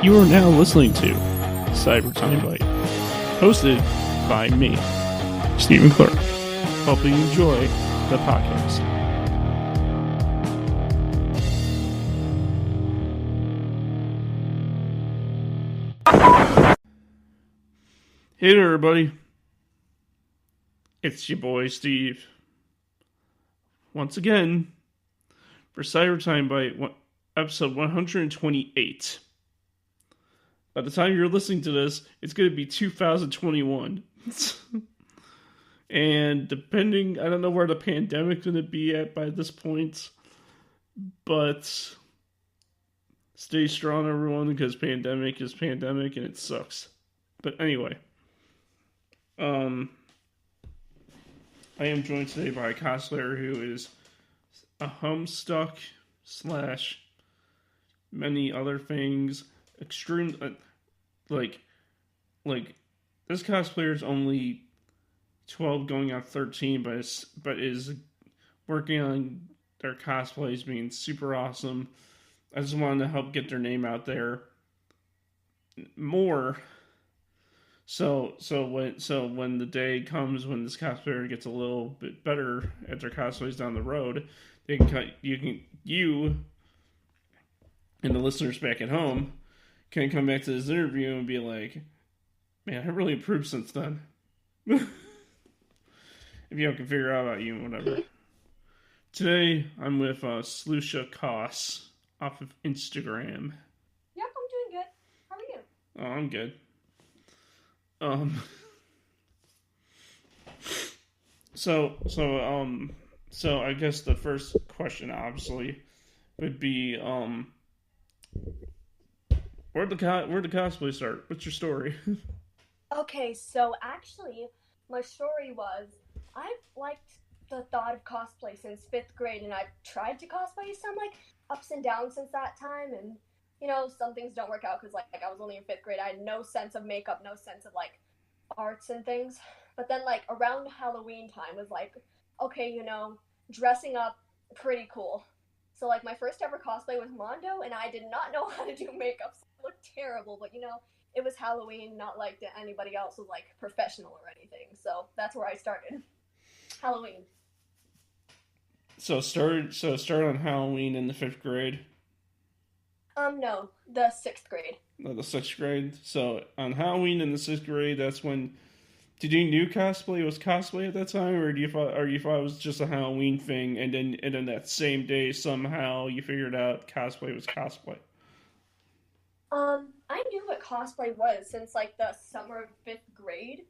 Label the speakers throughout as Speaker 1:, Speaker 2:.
Speaker 1: You are now listening to Timebite, hosted by me, Stephen Clark. Hope you enjoy the podcast. Hey there, everybody. It's your boy, Steve. Once again, for Timebite, episode 128. By the time you're listening to this, it's going to be 2021. And depending, I don't know where the pandemic's going to be at by this point, but stay strong, everyone, because pandemic is pandemic and it sucks. But anyway, I am joined today by a cosplayer who is a Homestuck / many other things. Extreme, like this cosplayer is only 12 going on 13, but is working on their cosplays being super awesome. I just wanted to help get their name out there more. So when the day comes when this cosplayer gets a little bit better at their cosplays down the road, they can you and the listeners back at home can come back to this interview and be like, man, I really improved since then. If you can figure out about you and whatever. Today, I'm with Sloosha off of Instagram.
Speaker 2: Yep, I'm doing good. How are you?
Speaker 1: Oh, I'm good. So I guess the first question, obviously, would be, where'd the cosplay start? What's your story?
Speaker 2: Okay, so actually, my story was, I've liked the thought of cosplay since 5th grade, and I've tried to cosplay some, ups and downs since that time, and, some things don't work out, because, I was only in 5th grade, I had no sense of makeup, no sense of, arts and things, but then, around Halloween time was okay, dressing up, pretty cool. So, my first ever cosplay was Mondo, and I did not know how to do makeup, so it looked terrible, but, it was Halloween, not that anybody else was, professional or anything, so that's where I started. Halloween.
Speaker 1: So start on Halloween in the 5th grade?
Speaker 2: No, the 6th grade.
Speaker 1: No, the 6th grade. So on Halloween in the 6th grade, that's when... Did you knew cosplay was cosplay at that time, or you thought it was just a Halloween thing, and then that same day somehow you figured out cosplay was cosplay?
Speaker 2: I knew what cosplay was since the summer of 5th grade,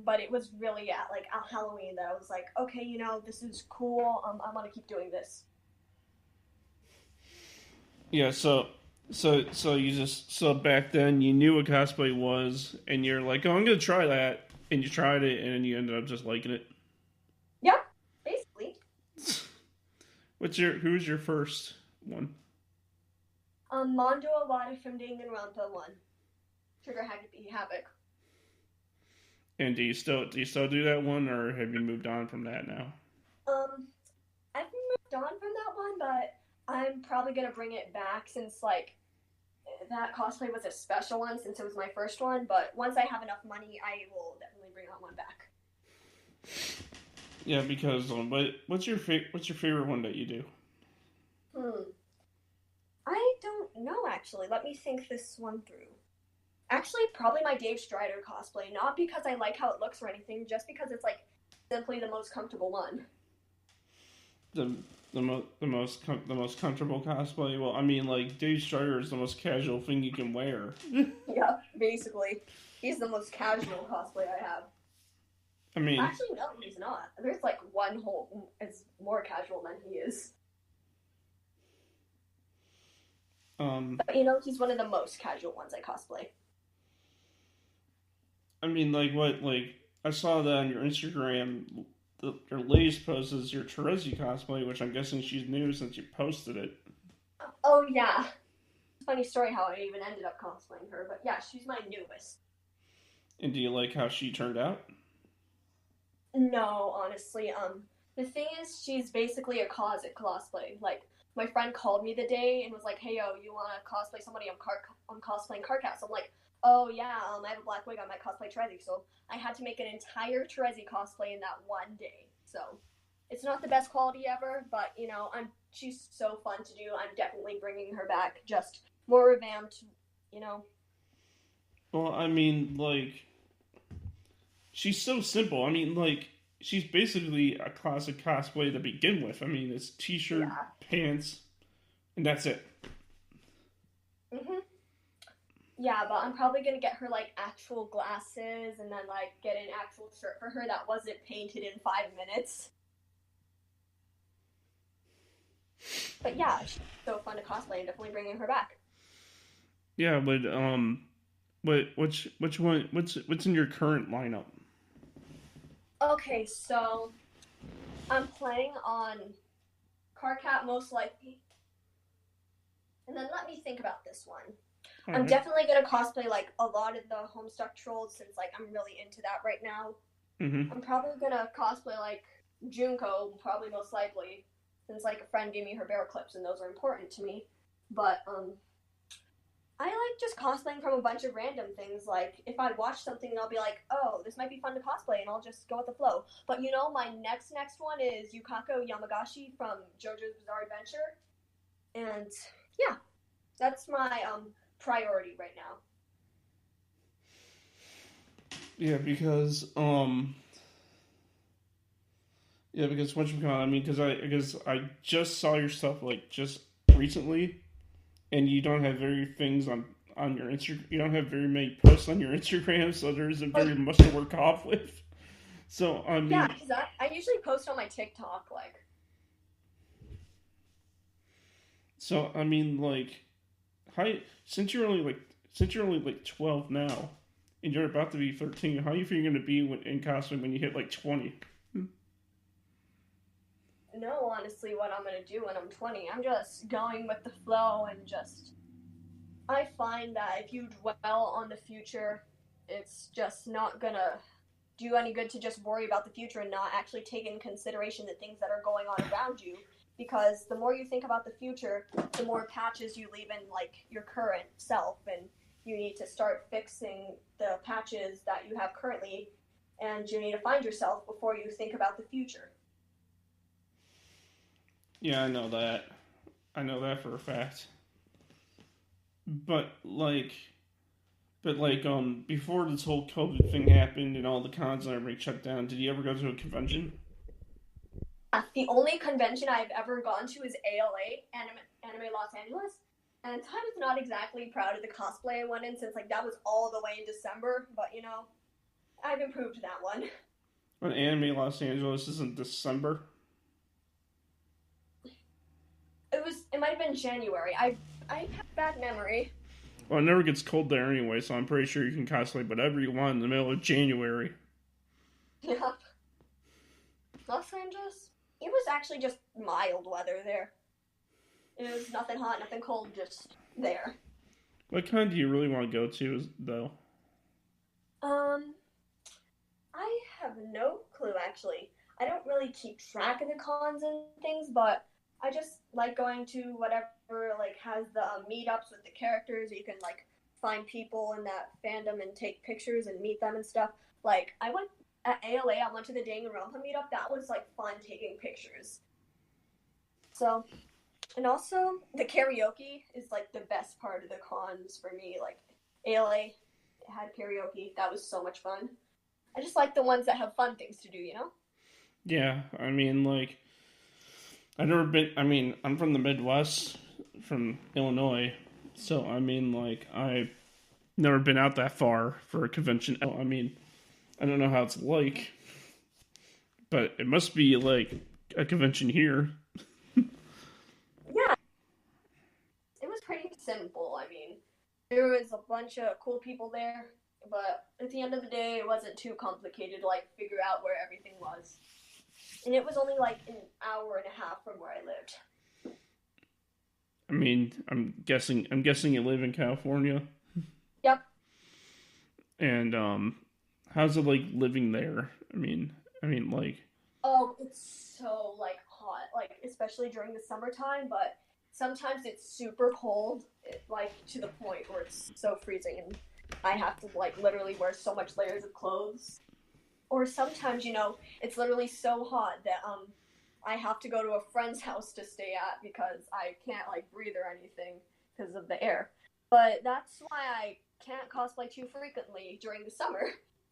Speaker 2: but it was really at Halloween that I was okay, this is cool. I want to keep doing this.
Speaker 1: Yeah. So back then you knew what cosplay was, and you're like, oh, I'm gonna try that, and you tried it, and then you ended up just liking it.
Speaker 2: Yeah, basically.
Speaker 1: Who's your first one?
Speaker 2: Mondo Awada from Danganronpa 1. Trigger Havoc.
Speaker 1: And do you still do that one, or have you moved on from that now?
Speaker 2: I've moved on from that one, but I'm probably gonna bring it back since that cosplay was a special one since it was my first one. But once I have enough money, I will definitely bring that one back.
Speaker 1: Yeah, because what's your favorite one that you do?
Speaker 2: I don't know, actually. Let me think this one through. Actually, probably my Dave Strider cosplay. Not because I like how it looks or anything, just because it's, simply the most comfortable one.
Speaker 1: The most comfortable cosplay? Well, I mean, Dave Strider is the most casual thing you can wear.
Speaker 2: Yeah, basically. He's the most casual cosplay I have.
Speaker 1: I mean...
Speaker 2: Actually, no, he's not. There's, one whole... It's more casual than he is. But, he's one of the most casual ones I cosplay.
Speaker 1: I mean, I saw that on your Instagram, your latest post is your Terezi cosplay, which I'm guessing she's new since you posted it.
Speaker 2: Oh, yeah. Funny story how I even ended up cosplaying her, but yeah, she's my newest.
Speaker 1: And do you like how she turned out?
Speaker 2: No, honestly, The thing is, she's basically a closet cosplay. Like, my friend called me the day and was like, "Hey, yo, you want to cosplay somebody? I'm cosplaying Carcass." I'm like, "Oh yeah, I have a black wig. I might cosplay Trezzy." So I had to make an entire Trezzy cosplay in that one day. So it's not the best quality ever, but she's so fun to do. I'm definitely bringing her back, just more revamped. You know,
Speaker 1: Well, I mean, like, she's so simple. I mean, like, she's basically a classic cosplay to begin with. I mean, it's t-shirt,
Speaker 2: yeah.
Speaker 1: pants, and that's it.
Speaker 2: Mhm. Yeah, but I'm probably gonna get her like actual glasses and then like get an actual shirt for her that wasn't painted in 5 minutes. But yeah, she's so fun to cosplay and definitely bringing her back.
Speaker 1: Yeah, but which one? What's in your current lineup?
Speaker 2: Okay, so I'm planning on Carcat most likely, and then let me think about this one.
Speaker 1: All
Speaker 2: I'm
Speaker 1: right.
Speaker 2: definitely gonna cosplay like a lot of the Homestuck trolls since like I'm really into that right now.
Speaker 1: Mm-hmm.
Speaker 2: I'm probably gonna cosplay like Junko, probably most likely, since like a friend gave me her bear clips and those are important to me. But I like just cosplaying from a bunch of random things. Like if I watch something, I'll be like, "Oh, this might be fun to cosplay," and I'll just go with the flow. But my next one is Yukako Yamagashi from JoJo's Bizarre Adventure, and yeah, that's my priority right now.
Speaker 1: Yeah, because what you call I mean, because I just saw your stuff like just recently, and you don't have very things on your Instagram. You don't have very many posts on your Instagram, so there isn't
Speaker 2: Oh
Speaker 1: very much to work off with. So I
Speaker 2: yeah,
Speaker 1: mean,
Speaker 2: because I usually post on my TikTok like.
Speaker 1: like, how since you're only like since you're only like 12 now, and you're about to be 13, how are you feel you're gonna be in costume when you hit like 20?
Speaker 2: Know honestly what I'm gonna do when I'm 20. I'm just going with the flow and just. I find that if you dwell on the future, it's just not gonna do any good to just worry about the future and not actually take in consideration the things that are going on around you. Because the more you think about the future, the more patches you leave in like your current self, and you need to start fixing the patches that you have currently, and you need to find yourself before you think about the future.
Speaker 1: Yeah, I know that. I know that for a fact. But like, before this whole COVID thing happened and all the cons and everything shut down, did you ever go to a convention?
Speaker 2: The only convention I've ever gone to is ALA, Anime Los Angeles. And I was not exactly proud of the cosplay I went in since like that was all the way in December, but I've improved that one.
Speaker 1: When Anime Los Angeles is in December.
Speaker 2: It might have been January. I have bad memory.
Speaker 1: Well, it never gets cold there anyway, so I'm pretty sure you can cosplay whatever you want in the middle of January.
Speaker 2: Yeah. Los Angeles? It was actually just mild weather there. It was nothing hot, nothing cold, just there.
Speaker 1: What con do you really want to go to, though?
Speaker 2: Um, I have no clue actually. I don't really keep track of the cons and things, but I just like going to whatever like has the meetups with the characters. You can like find people in that fandom and take pictures and meet them and stuff. Like I went at ALA, I went to the Danganronpa meetup. That was like fun taking pictures. So, and also the karaoke is like the best part of the cons for me. Like ALA had karaoke. That was so much fun. I just like the ones that have fun things to do.
Speaker 1: Yeah, I mean, like, I've never been. I mean, I'm from the Midwest, from Illinois, so I mean, like, I've never been out that far for a convention. I mean, I don't know how it's like, but it must be like a convention here.
Speaker 2: Yeah, it was pretty simple. I mean, there was a bunch of cool people there, but at the end of the day, it wasn't too complicated to like figure out where everything was. And it was only like an hour and a half from where I lived.
Speaker 1: I mean, I'm guessing you live in California,
Speaker 2: Yep.
Speaker 1: and how's it like living there? I mean, like,
Speaker 2: Oh, it's so like hot, like especially during the summertime, but sometimes it's super cold, like to the point where it's so freezing and I have to like literally wear so much layers of clothes. Or sometimes, it's literally so hot that I have to go to a friend's house to stay at because I can't like breathe or anything because of the air. But that's why I can't cosplay too frequently during the summer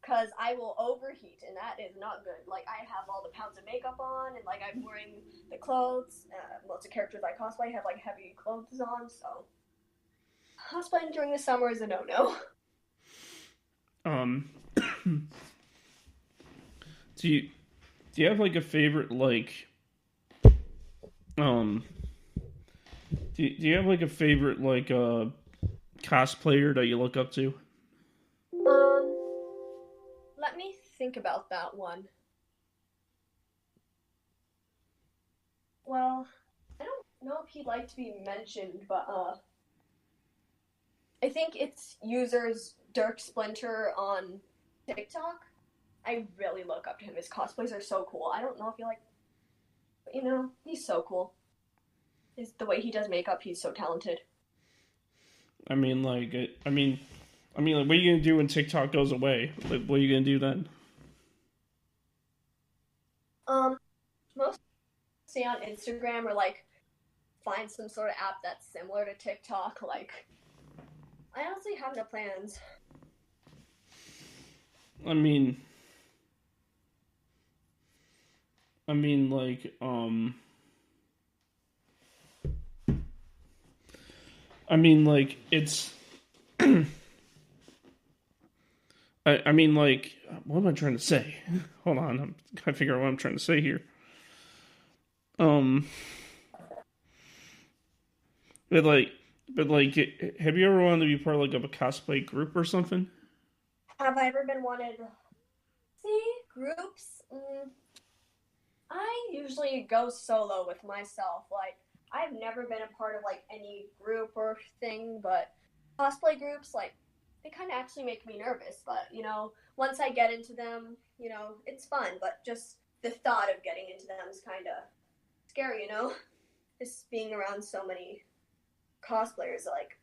Speaker 2: because I will overheat and that is not good. Like I have all the pounds of makeup on and like I'm wearing the clothes. Lots of characters I cosplay have like heavy clothes on, so cosplaying during the summer is a no-no.
Speaker 1: Um, do you have like a favorite um do you have like a favorite cosplayer that you look up to?
Speaker 2: Um, Let me think about that one. Well, I don't know if he'd like to be mentioned, but I think it's users Dirk Splinter on TikTok. I really look up to him. His cosplays are so cool. I don't know if you like, but he's so cool. The way he does makeup, he's so talented.
Speaker 1: I mean, like, like, what are you gonna do when TikTok goes away? Like, what are you gonna do then?
Speaker 2: Um, Mostly on Instagram or like find some sort of app that's similar to TikTok. Like, I honestly have no plans.
Speaker 1: I mean, it's. What am I trying to say? Hold on, I'm trying to figure out what I'm trying to say here. Um, but like, have you ever wanted to be part of like of a cosplay group or something?
Speaker 2: Have I ever been wanted? See, groups. I usually go solo with myself. Like, I've never been a part of like any group or thing, but cosplay groups, like, they kind of actually make me nervous. But once I get into them, it's fun. But just the thought of getting into them is kind of scary. Just being around so many cosplayers, like.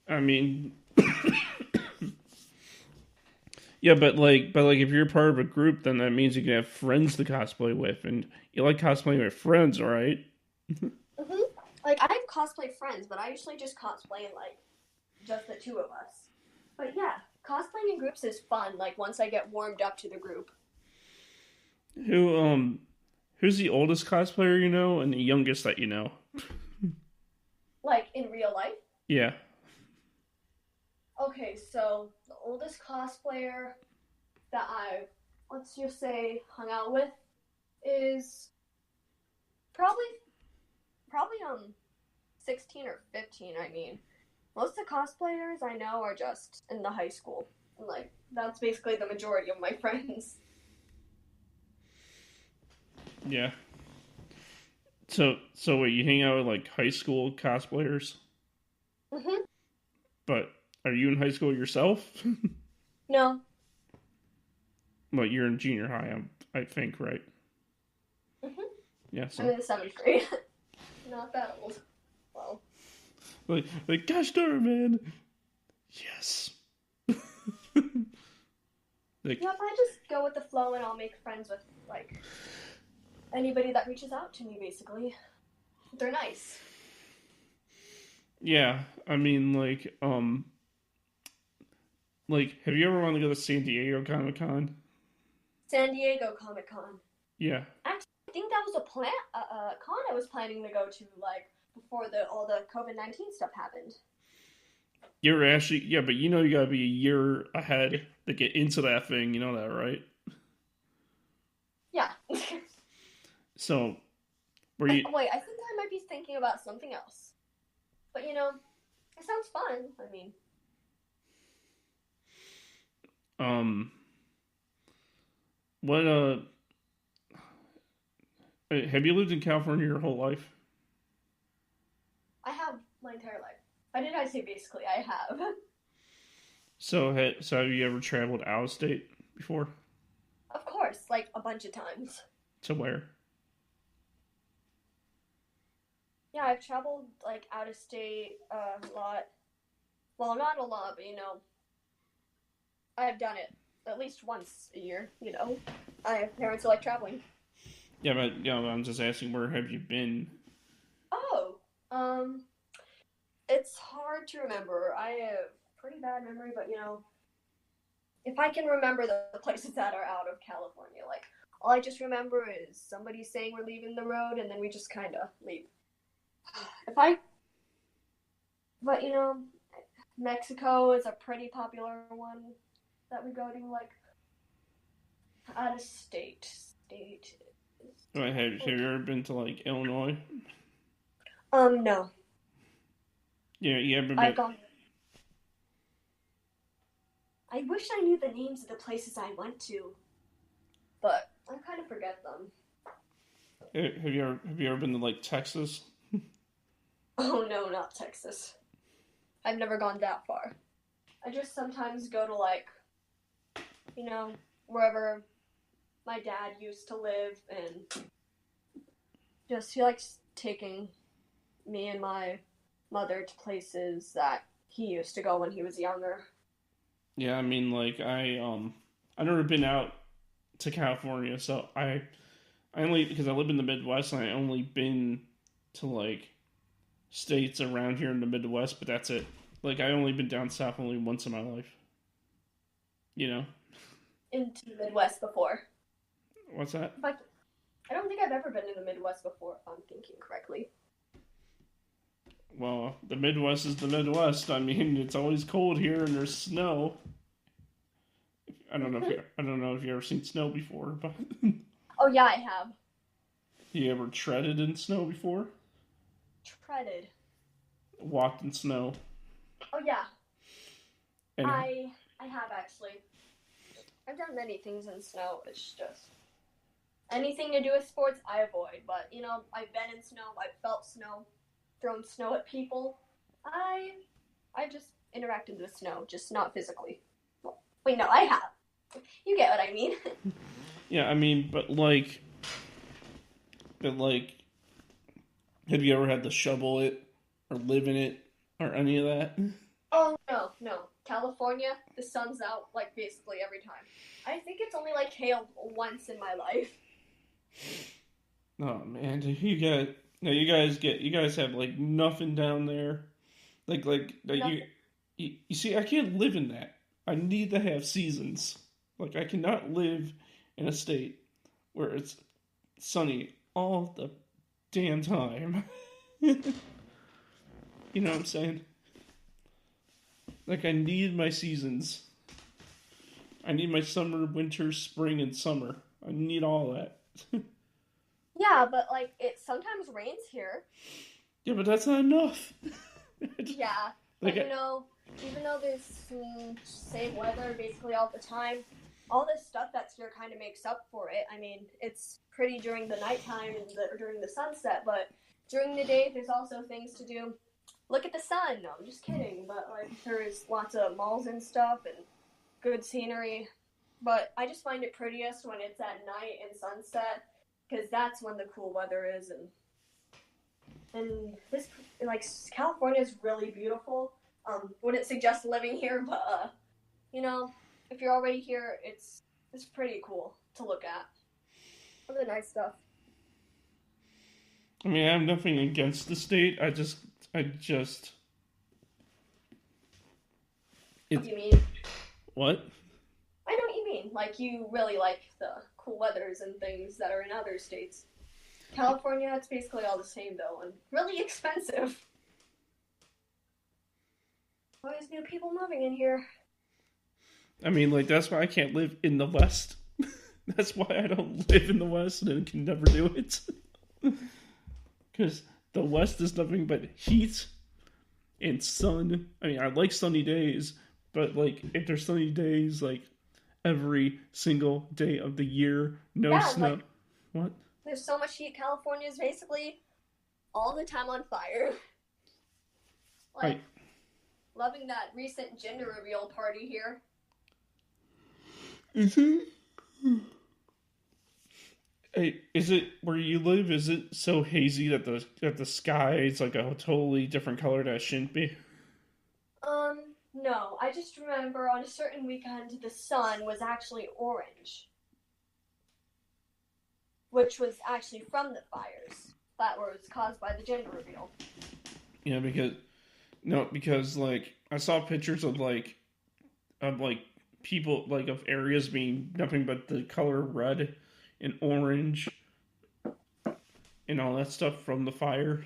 Speaker 1: I mean, yeah, but if you're part of a group, then that means you can have friends to cosplay with, and you like cosplaying with friends, right?
Speaker 2: hmm Like, I have cosplay friends, but I usually just cosplay in like just the two of us. But yeah, cosplaying in groups is fun. Like once I get warmed up to the group.
Speaker 1: Who who's the oldest cosplayer you know, and the youngest that you know?
Speaker 2: Like in real life.
Speaker 1: Yeah.
Speaker 2: Okay, so the oldest cosplayer that I, let's just say, hung out with is probably probably 16 or 15. I mean, most of the cosplayers I know are just in the high school, and like that's basically the majority of my friends.
Speaker 1: Yeah. So wait, you hang out with like high school cosplayers,
Speaker 2: Mhm.
Speaker 1: but are you in high school yourself?
Speaker 2: No.
Speaker 1: Well, you're in junior high, I think, right?
Speaker 2: Mhm.
Speaker 1: Yeah.
Speaker 2: I'm
Speaker 1: So
Speaker 2: in the seventh grade. Not that old. Well.
Speaker 1: gosh darn man, yes. like
Speaker 2: Yep, I just go with the flow and I'll make friends with like anybody that reaches out to me basically. They're nice.
Speaker 1: yeah, I mean have you ever wanted to go to San Diego Comic Con?
Speaker 2: San Diego Comic Con.
Speaker 1: Yeah.
Speaker 2: Actually, I think that was a con I was planning to go to like before the all the COVID-19 stuff happened.
Speaker 1: You're actually yeah, but you gotta be a year ahead to get into that thing. You know that, right?
Speaker 2: Yeah.
Speaker 1: So were you
Speaker 2: Wait, I think I might be thinking about something else. But it sounds fun. I mean,
Speaker 1: um what have you lived in California your whole life?
Speaker 2: I have my entire life. Why did I say basically? I have.
Speaker 1: So have you ever traveled out of state before?
Speaker 2: Of course, like a bunch of times.
Speaker 1: To where?
Speaker 2: Yeah, I've traveled like out of state a lot. Well, not a lot, but I've done it at least once a year. I have parents who like traveling.
Speaker 1: Yeah, but I'm just asking, where have you been?
Speaker 2: Oh, um, it's hard to remember. I have pretty bad memory, but if I can remember the places that are out of California, like all I just remember is somebody saying we're leaving the road, and then we just kind of leave. If I, but Mexico is a pretty popular one that we go to, like out of state. State.
Speaker 1: Right, have you ever been to like Illinois?
Speaker 2: No.
Speaker 1: Yeah, you ever
Speaker 2: I've
Speaker 1: been?
Speaker 2: gone. I wish I knew the names of the places I went to, but I kind of forget them.
Speaker 1: Have you ever been to like Texas?
Speaker 2: Oh no, not Texas. I've never gone that far. I just sometimes go to like, wherever my dad used to live, and just he likes taking me and my mother to places that he used to go when he was younger.
Speaker 1: Yeah, I mean, like I've never been out to California, so I only because I live in the Midwest and I only been to like states around here in the Midwest, but that's it. Like I only been down south only once in my life. You know
Speaker 2: Into the Midwest before.
Speaker 1: what's that?
Speaker 2: But I don't think I've ever been to the Midwest before, if I'm thinking correctly.
Speaker 1: Well, the Midwest is the Midwest. I mean, it's always cold here and there's snow. I don't know if you ever seen snow before, but
Speaker 2: Oh yeah, I have.
Speaker 1: you ever treaded in snow before?
Speaker 2: Treaded.
Speaker 1: Walked in snow.
Speaker 2: Oh yeah,
Speaker 1: And
Speaker 2: I have actually. I've done many things in snow. It's just anything to do with sports I avoid. But I've been in snow. I've felt snow, thrown snow at people. I just interacted with snow, just not physically. Wait, no, I have. You get what I mean.
Speaker 1: yeah, I mean, but like, have you ever had to shovel it or live in it or any of that?
Speaker 2: Oh no. California, the sun's out like basically every time. I think it's only like hailed once in my life.
Speaker 1: Oh man, you guys have like nothing down there.
Speaker 2: Nothing.
Speaker 1: You see, I can't live in that. I need to have seasons. Like I cannot live in a state where it's sunny all the damn time. You know what I'm saying? Like I need my seasons. I need my summer, winter, spring, and summer. I need all that.
Speaker 2: Yeah, but like it sometimes rains here.
Speaker 1: Yeah, but that's not enough.
Speaker 2: Yeah,
Speaker 1: like
Speaker 2: but even though there's same weather basically all the time, all this stuff that's here kind of makes up for it. I mean, it's pretty during the nighttime and during the sunset, but during the day there's also things to do. Look at the sun. No, I'm just kidding. But like there's lots of malls and stuff and good scenery. But I just find it prettiest when it's at night and sunset because that's when the cool weather is, and this like California is really beautiful. Wouldn't suggest living here, but if you're already here, it's pretty cool to look at. All the nice stuff.
Speaker 1: I mean, I have nothing against the state. I just.
Speaker 2: What do you mean?
Speaker 1: What?
Speaker 2: I know what you mean. Like you really like the cool weathers and things that are in other states. California, it's basically all the same though, and really expensive. Always new people moving in here.
Speaker 1: I mean, like, that's why I can't live in the West. That's why I don't live in the West and can never do it. Because the West is nothing but heat and sun. I mean, I like sunny days, but, like, if there's sunny days, like, every single day of the year, no
Speaker 2: Yeah,
Speaker 1: snow.
Speaker 2: like
Speaker 1: What?
Speaker 2: there's so much heat. California is basically all the time on fire. Like,
Speaker 1: Right.
Speaker 2: loving that recent gender reveal party here.
Speaker 1: Is it? Hey, is it where you live? Is it so hazy that the sky is like a totally different color that it shouldn't be?
Speaker 2: No. I just remember on a certain weekend the sun was actually orange, which was actually from the fires that was caused by the gender reveal.
Speaker 1: Yeah, because no, because like I saw pictures of people like of areas being nothing but the color red and orange and all that stuff from the fires.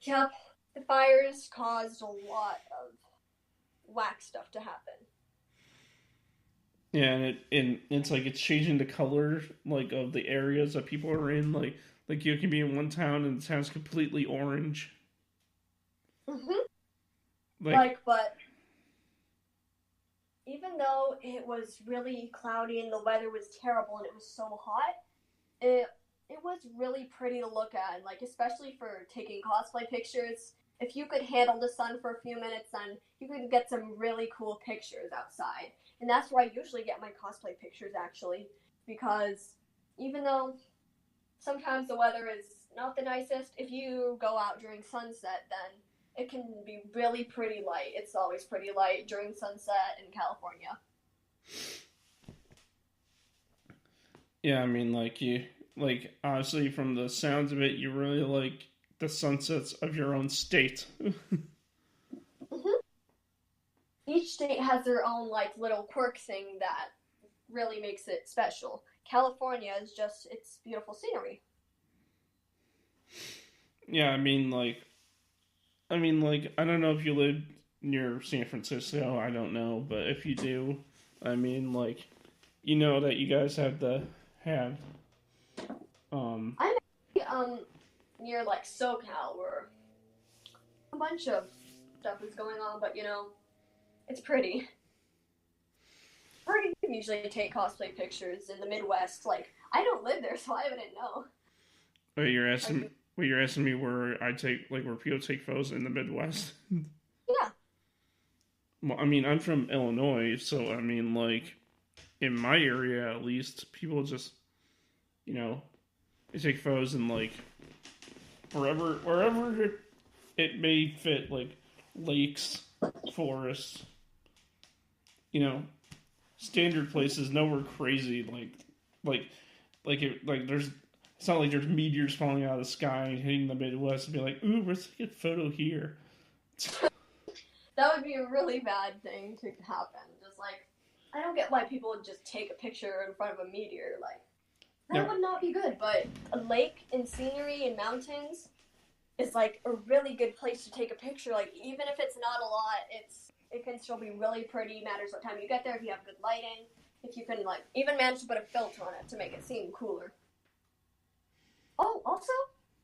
Speaker 2: Yep, the fires caused a lot of whack stuff to happen.
Speaker 1: Yeah, and it's like it's changing the color like of the areas that people are in. Like you can be in one town and the town's completely orange.
Speaker 2: Hmm.
Speaker 1: Like
Speaker 2: But even though it was really cloudy and the weather was terrible and it was so hot, it it was really pretty to look at, like especially for taking cosplay pictures. If you could handle the sun for a few minutes, then you could get some really cool pictures outside. And that's where I usually get my cosplay pictures actually, because even though sometimes the weather is not the nicest, if you go out during sunset, then it can be really pretty light. It's always pretty light during sunset in California.
Speaker 1: yeah, I mean like you like honestly from the sounds of it, you really like the sunsets of your own state.
Speaker 2: Mm-hmm. Each state has their own like little quirk thing that really makes it special. California is just its beautiful scenery.
Speaker 1: Yeah, I mean like I don't know if you live near San Francisco, I don't know, but if you do, I mean like you know that you guys have um
Speaker 2: I'm near like SoCal where a bunch of stuff is going on, but it's pretty. Pretty to usually take cosplay pictures in the Midwest. Like I don't live there, so I wouldn't know.
Speaker 1: wait,
Speaker 2: Are you?
Speaker 1: you're asking me where I take like where people take photos in the Midwest.
Speaker 2: Yeah.
Speaker 1: Well, I mean, I'm from Illinois, so I mean like in my area at least, people just you know they take photos in like wherever it may fit, like lakes, forests, you know, standard places, nowhere crazy like like there's it's not like there's meteors falling out of the sky and hitting the Midwest and be like, ooh, let's take a photo here.
Speaker 2: That would be a really bad thing to happen. Just like I don't get why people would just take a picture in front of a meteor. Like that
Speaker 1: Now,
Speaker 2: would not be good. But a lake and scenery and mountains is like a really good place to take a picture. Like even if it's not a lot, it can still be really pretty. Matters what time you get there. If you have good lighting, if you can like even manage to put a filter on it to make it seem cooler. Oh, also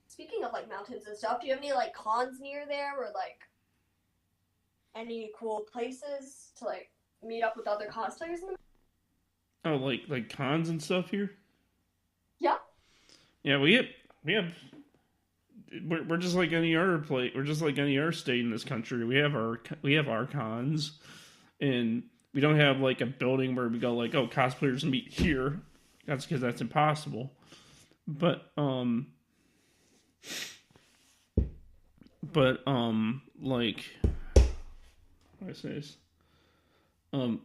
Speaker 2: speaking of like mountains and stuff, do you have any like cons near there or like any cool places to like meet up with other cosplayers?
Speaker 1: oh, like cons and stuff here.
Speaker 2: Yeah.
Speaker 1: Yeah, we have we're just like any other place. We're just like any other state in this country. We have our cons, and we don't have like a building where we go like, oh, cosplayers meet here. That's because that's impossible. But like what I say is, um,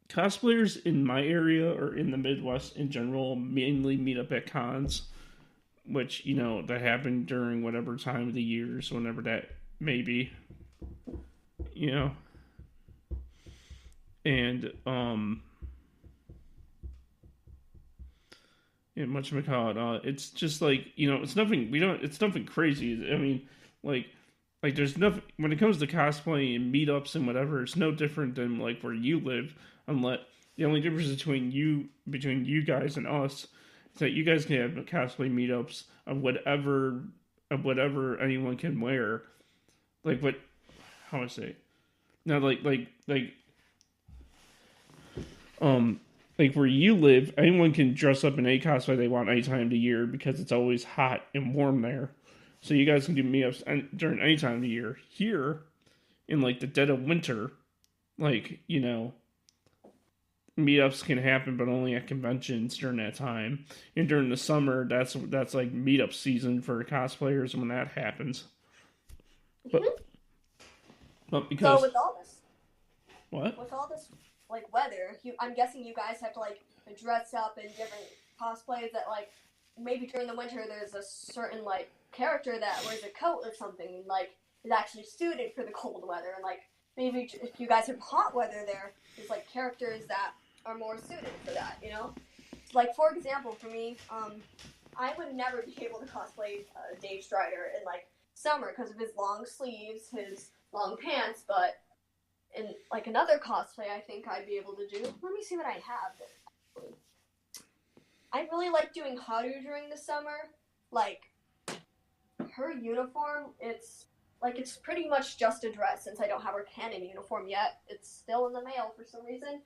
Speaker 1: cosplayers in my area or in the Midwest in general mainly meet up at cons, which that happened during whatever time of the years, whenever that may be, you know, and yeah, much call it's just like it's nothing. We don't. It's nothing crazy. I mean, like there's nothing when it comes to cosplay and meetups and whatever. It's no different than like where you live, unless the only difference between you guys and us is that you guys can have cosplay meetups of whatever anyone can wear. Like what? How do I say? Now, um like where you live, anyone can dress up in any cosplay they want any time of the year because it's always hot and warm there. So you guys can do meetups during any time of the year. Here, in like the dead of winter, like meetups can happen, but only at conventions during that time. And during the summer, that's like meetup season for cosplayers when that happens. But
Speaker 2: Hmm.
Speaker 1: but
Speaker 2: So
Speaker 1: because what?
Speaker 2: with all this like weather, I'm guessing you guys have to like dress up in different cosplays that like maybe during the winter there's a certain like character that wears a coat or something and like is actually suited for the cold weather and like maybe if you guys have hot weather there's like characters that are more suited for that, you know? Like for example, for me, I would never be able to cosplay Dave Strider in like summer because of his long sleeves, his long pants, but in like another cosplay I think I'd be able to do. Let me see what I have. I really like doing Haru during the summer. Like her uniform, it's pretty much just a dress since I don't have her canon uniform yet. It's still in the mail for some reason.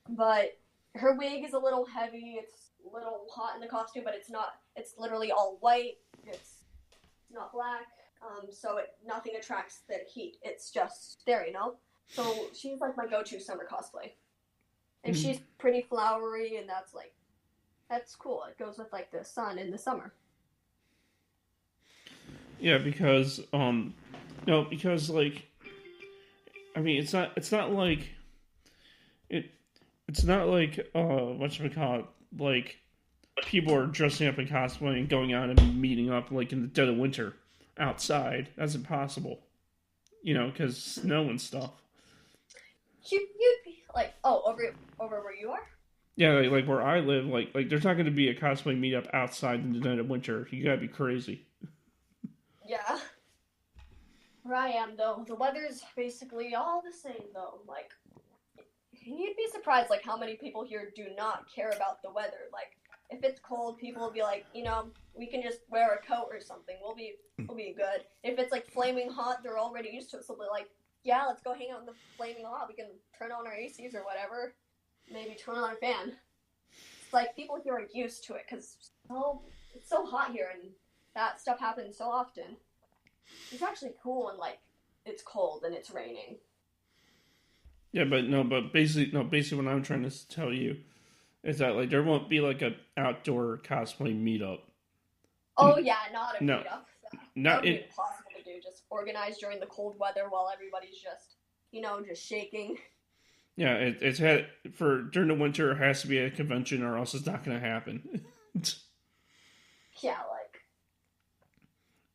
Speaker 2: But her wig is a little heavy, it's a little hot in the costume, but it's not it's literally all white. It's not black. So nothing attracts the heat. It's just there, you know? So she's like my go-to summer cosplay. And
Speaker 1: Mm.
Speaker 2: she's pretty flowery and that's cool. It goes with like the sun in the summer.
Speaker 1: Yeah, because no, because like I mean, it's not like it it's not like whatchamacallit, like people are dressing up in cosplay and going out and meeting up like in the dead of winter outside. That's impossible, because snow and stuff.
Speaker 2: You'd be like, oh, over where you are?
Speaker 1: Yeah, like where I live, like there's not going to be a cosplay meetup outside in the dead of winter. You gotta be crazy.
Speaker 2: Yeah. Where I am though, the weather's basically all the same though. Like you'd be surprised like how many people here do not care about the weather. Like if it's cold, people will be like, we can just wear a coat or something. We'll be good. If it's like flaming hot, they're already used to it, so they're like, yeah, let's go hang out in the flaming hot. We can turn on our ACs or whatever. Maybe turn on a fan. It's like people here are used to it because it's so hot here and that stuff happens so often. It's actually cool when like it's cold and it's raining.
Speaker 1: Yeah, but no, but basically, no, basically, what I'm trying to tell you is that like there won't be like an outdoor cosplay meetup.
Speaker 2: Oh yeah, not a
Speaker 1: No,
Speaker 2: meetup. That
Speaker 1: not
Speaker 2: would be
Speaker 1: it.
Speaker 2: impossible to do. Just organized during the cold weather while everybody's just shaking.
Speaker 1: Yeah, it's had for during the winter. It has to be at a convention, or else it's not going to happen.
Speaker 2: Yeah, like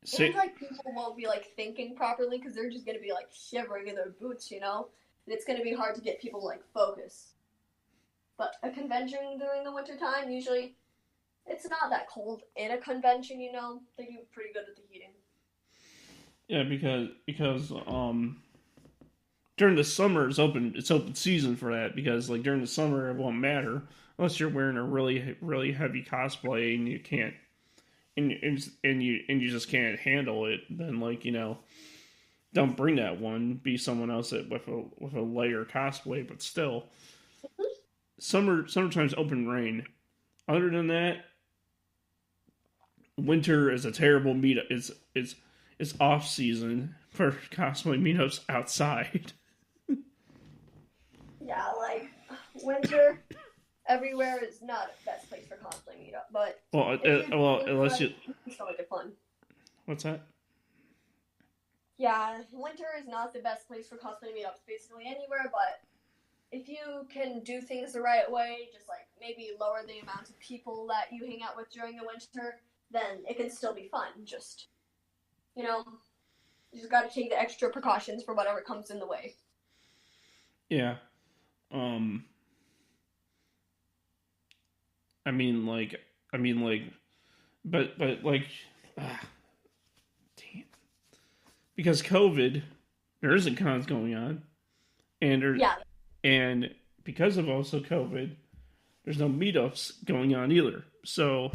Speaker 2: and
Speaker 1: Say,
Speaker 2: like people won't be like thinking properly because they're just gonna be like shivering in their boots. And it's gonna be hard to get people like focus. But a convention during the winter time usually it's not that cold in a convention. They do pretty good at the heating.
Speaker 1: yeah, because during the summer it's open season for that because like during the summer it won't matter unless you're wearing a really really heavy cosplay and you can't and you just can't handle it. Then like don't bring that one. Be someone else that with a lighter cosplay, but still sometimes open rain. Other than that, winter is a terrible meetup. It's off season for cosplay meetups outside.
Speaker 2: Yeah, like winter everywhere is not the best place for cosplay meetup, but
Speaker 1: Well,
Speaker 2: if you're
Speaker 1: well,
Speaker 2: doing
Speaker 1: unless
Speaker 2: like
Speaker 1: you
Speaker 2: it's not like fun.
Speaker 1: what's that?
Speaker 2: Yeah, winter is not the best place for cosplay meetups basically anywhere, but if you can do things the right way, just like maybe lower the amount of people that you hang out with during the winter, then it can still be fun. Just you know, you just got to take the extra precautions for whatever comes in the way.
Speaker 1: Yeah. Um. I mean, like, I mean, like, but like, ah, damn. Because COVID, there isn't cons going on, and
Speaker 2: Yeah.
Speaker 1: and because of also COVID, there's no meetups going on either. So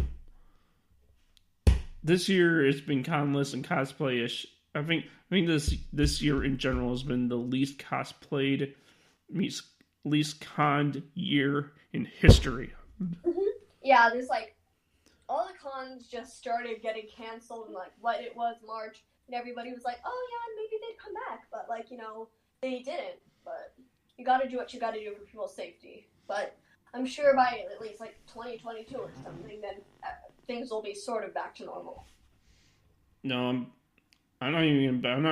Speaker 1: this year it's been conless and cosplay-ish. I think this year in general has been the least cosplayed, least conned year in history.
Speaker 2: Mm-hmm. Yeah, there's like all the cons just started getting canceled in like what it was March, and everybody was like, "Oh yeah, maybe they'd come back," but they didn't. But you got to do what you got to do for people's safety. But I'm sure by at least like 2022 or something, then things will be sort of back to normal.
Speaker 1: No, I'm not even been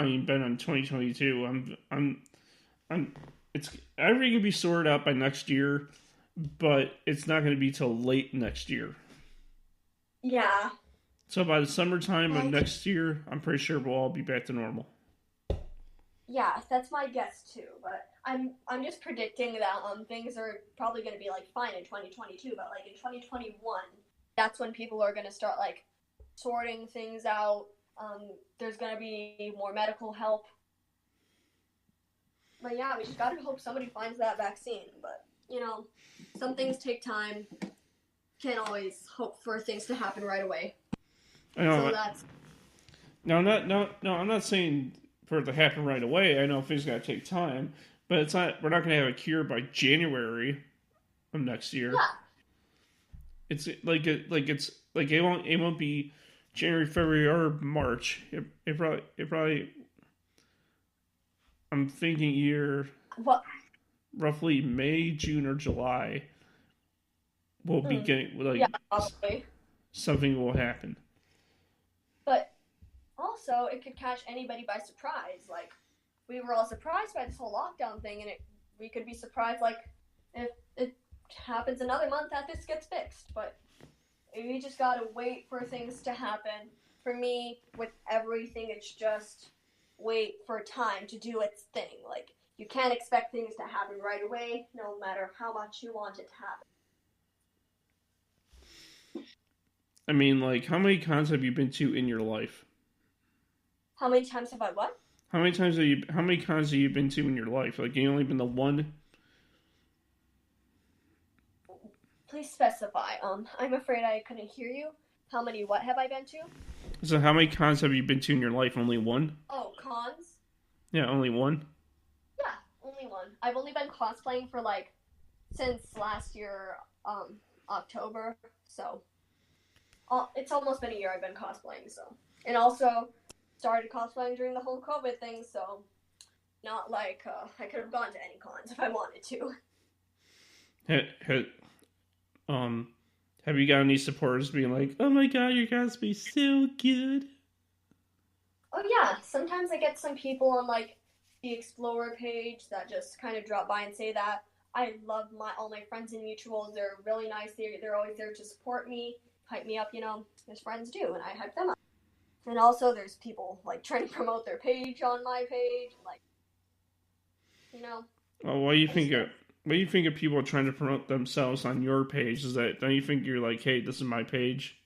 Speaker 1: on 2022. I'm. It's everything can be sorted out by next year, but it's not going to be till late next year.
Speaker 2: Yeah,
Speaker 1: So by the summertime of
Speaker 2: I
Speaker 1: next year, I'm pretty sure we'll all be back to normal.
Speaker 2: yeah, that's my guess too. But I'm just predicting that things are probably going to be like fine in 2022, but like in 2021, that's when people are going to start like sorting things out. There's going to be more medical help. But yeah, we just got to hope somebody finds that vaccine. But some things take time. Can't always hope for things to happen right away.
Speaker 1: I
Speaker 2: So
Speaker 1: know.
Speaker 2: that's
Speaker 1: No, no. I'm not saying for it to happen right away. I know things got to take time, but it's not. We're not going to have a cure by January of next year.
Speaker 2: yeah.
Speaker 1: It's like it won't be January, February, or March. It probably. I'm thinking year
Speaker 2: What?
Speaker 1: roughly May, June, or July. We'll be
Speaker 2: Mm,
Speaker 1: getting
Speaker 2: yeah,
Speaker 1: like
Speaker 2: probably.
Speaker 1: something will happen.
Speaker 2: But also, it could catch anybody by surprise. Like we were all surprised by this whole lockdown thing, and we could be surprised like if it happens another month that this gets fixed. But we just gotta wait for things to happen. For me, with everything, it's just wait for time to do its thing. Like you can't expect things to happen right away, no matter how much you want it to happen.
Speaker 1: I mean, like, how many cons have you been to in your life?
Speaker 2: How many times have I what?
Speaker 1: How many times have you? How many cons have you been to in your life? Like, you only been to one.
Speaker 2: Please specify. I'm afraid I couldn't hear you. How many what have I been to?
Speaker 1: So, how many cons have you been to in your life? Only one.
Speaker 2: Oh, cons?
Speaker 1: Yeah, only one.
Speaker 2: Yeah, only one. I've only been cosplaying for like since last year, October. So it's almost been a year I've been cosplaying. So and also started cosplaying during the whole COVID thing. So not like I could have gone to any cons if I wanted to.
Speaker 1: Ha, ha, um, have you got any supporters being like, "Oh my god, your cosplay so good"?
Speaker 2: Oh yeah, sometimes I get some people on like the Explorer page that just kind of drop by and say that. I love my all my friends in mutuals. They're really nice. They're always there to support me, hype me up. As friends do, and I hype them up. And also, there's people like trying to promote their page on my page. Like, you know,
Speaker 1: Oh, why do you
Speaker 2: I
Speaker 1: think
Speaker 2: just
Speaker 1: it? What do you think of people trying to promote themselves on your page? Is that don't you think you're like, hey, this is my page?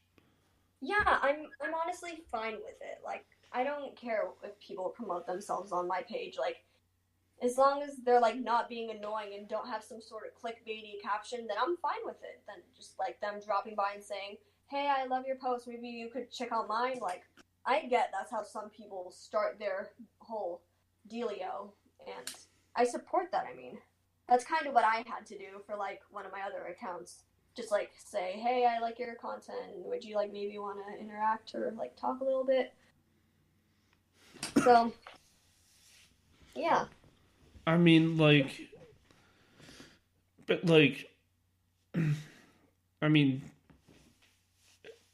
Speaker 2: yeah, I'm honestly fine with it. Like, I don't care if people promote themselves on my page. Like, as long as they're like not being annoying and don't have some sort of clickbaity caption, then I'm fine with it. Then just like them dropping by and saying, "Hey, I love your post. Maybe you could check out mine." Like, I get that's how some people start their whole dealio, and I support that. I mean, that's kind of what I had to do for like one of my other accounts. Just like say, "Hey, I like your content. Would you like maybe want to interact or like talk a little bit?" So yeah.
Speaker 1: I mean, like, but like, I mean,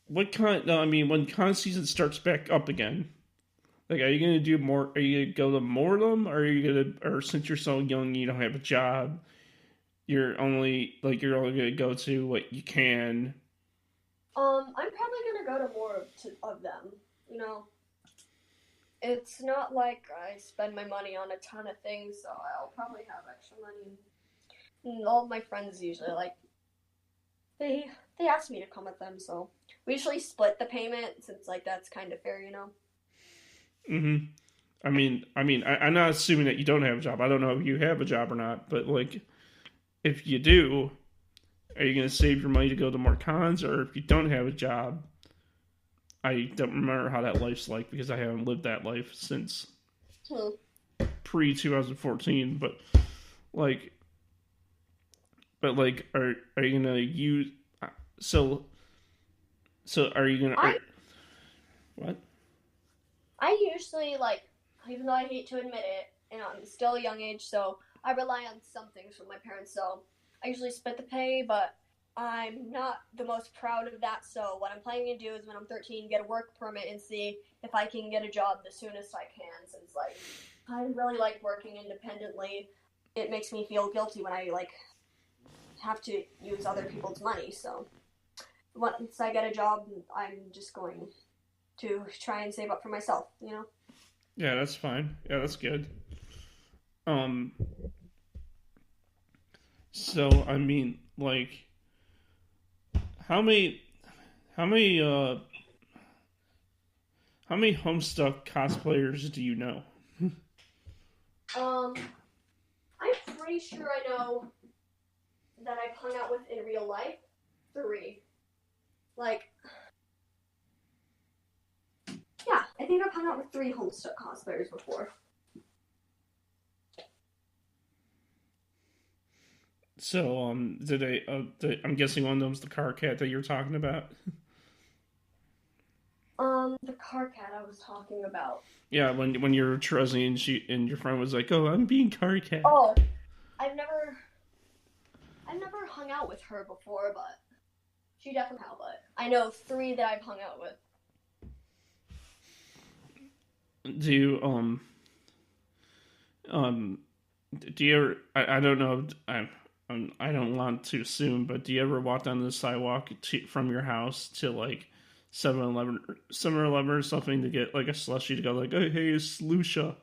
Speaker 1: what kind? No, I mean, when con season starts back up again, like, are you gonna do more? Are you gonna go to more of them, or are you gonna? Or since you're so young, you don't have a job, you're only gonna go to what you can.
Speaker 2: I'm probably gonna go to more of them. You know, it's not like I spend my money on a ton of things, so I'll probably have extra money. And all of my friends usually like they they ask me to come with them, so we usually split the payment since like that's kind of fair.
Speaker 1: hmm I'm not assuming that you don't have a job. I don't know if you have a job or not, but like, if you do, are you gonna save your money to go to more cons, or if you don't have a job? I don't remember how that life's like because I haven't lived that life since
Speaker 2: Hmm.
Speaker 1: pre 2014. Like, like, are you gonna use? So are you gonna?
Speaker 2: I
Speaker 1: What?
Speaker 2: I usually like, even though I hate to admit it, I'm still a young age, so I rely on some things from my parents. So I usually split the pay, but I'm not the most proud of that. So what I'm planning to do is when I'm 13, get a work permit and see if I can get a job the soonest I can. Since like I really like working independently, it makes me feel guilty when I like have to use other people's money. So once I get a job, I'm just going to try and save up for myself.
Speaker 1: Yeah, that's fine. Yeah, that's good. Um, so I mean, like, how many, how many, uh, how many Homestuck cosplayers do you know?
Speaker 2: Um, I'm pretty sure I know that I've hung out with in real life. 3. Like, yeah, I think I've hung out with 3 Homestuck cosplayers before.
Speaker 1: So, I'm guessing one of them's the car cat that you're talking about.
Speaker 2: The car cat I was talking about.
Speaker 1: Yeah, when you're Trezzy and your friend was like, "Oh, I'm being car cat."
Speaker 2: Oh, I've never, I've never hung out with her before, but she definitely has. But I know 3 that I've hung out with.
Speaker 1: Do you do you ever? I don't know. I don't want to assume, but do you ever walk down the sidewalk from your house to like 7-Eleven or something to get like a slushie to go like, oh, hey, it's Sloosha.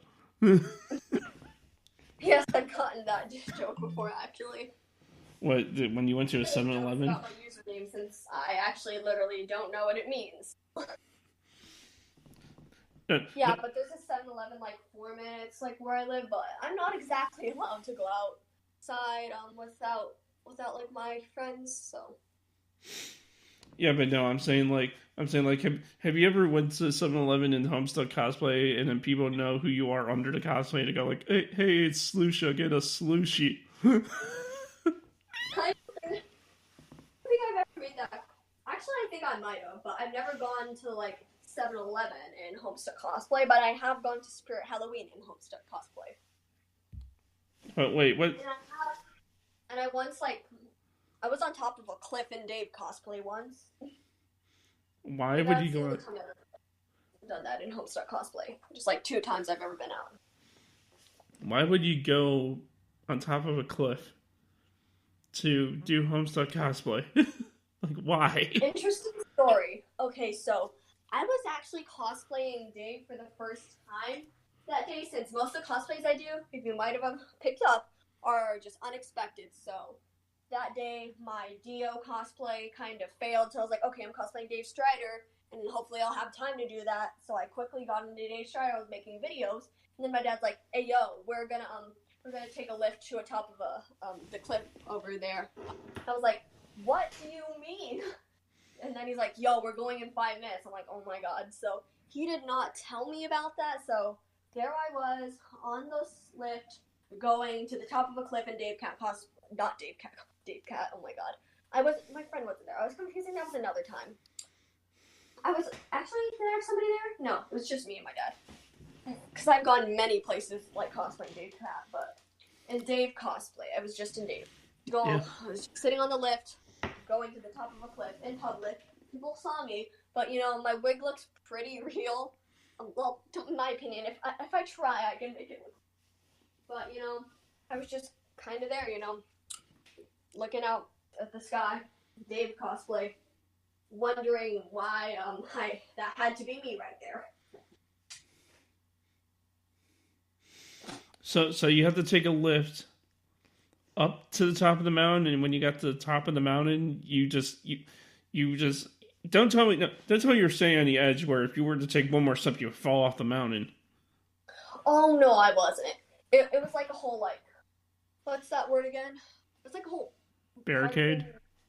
Speaker 2: Yes, I've gotten that joke before, actually.
Speaker 1: What, when you went to a
Speaker 2: It's really
Speaker 1: 7-Eleven?
Speaker 2: not my username since I actually literally don't know what it means. Yeah, but there's a 7-Eleven like 4 minutes like where I live, but I'm not exactly allowed to go outside without like my friends. So
Speaker 1: Yeah, but no, I'm saying like have you ever went to 7-Eleven in Homestuck cosplay and then people know who you are under the cosplay to go like, hey, it's Sloosha, get a slushie.
Speaker 2: I don't think I've ever made that. Actually, I think I might have, but I've never gone to like 7-Eleven in Homestuck cosplay. But I have gone to Spirit Halloween in Homestuck cosplay.
Speaker 1: But wait, what?
Speaker 2: And I once I was on top of a cliff in Dave cosplay once.
Speaker 1: Why would you go?
Speaker 2: I've done that in Homestuck cosplay. Just like 2 times I've ever been out.
Speaker 1: Why would you go on top of a cliff to do Homestuck cosplay? Like, why?
Speaker 2: Interesting story. Okay, so I was actually cosplaying Dave for the first time that day, since most of the cosplays I do, if you might have picked up, are just unexpected. So that day, my Dio cosplay kind of failed. So I was like, okay, I'm cosplaying Dave Strider, and hopefully I'll have time to do that. So I quickly got into Dave Strider. I was making videos, and then my dad's like, hey, yo, we're gonna take a lift to a top of the cliff over there. I was like, what do you mean? And then he's like, yo, we're going in 5 minutes. I'm like, oh my god. So he did not tell me about that. So there I was on the lift going to the top of a cliff, and Dave Cat, oh my god. My friend wasn't there. I was confusing that with another time. Did I have somebody there? No, it was just me and my dad. Because I've gone many places like cosplaying Dave Cat, but in Dave cosplay, I was just in Dave. I was sitting on the lift, going to the top of a cliff in public. People saw me, but my wig looks pretty real. Well, in my opinion, if I try, I can make it look. But I was just kind of there, looking out at the sky, Dave cosplay, wondering why that had to be me right there.
Speaker 1: So you have to take a lift up to the top of the mountain, and when you got to the top of the mountain, you just don't tell me you're staying on the edge where if you were to take one more step, you would fall off the mountain.
Speaker 2: Oh no, I wasn't. It was like a whole what's that word again? It's like a whole
Speaker 1: barricade.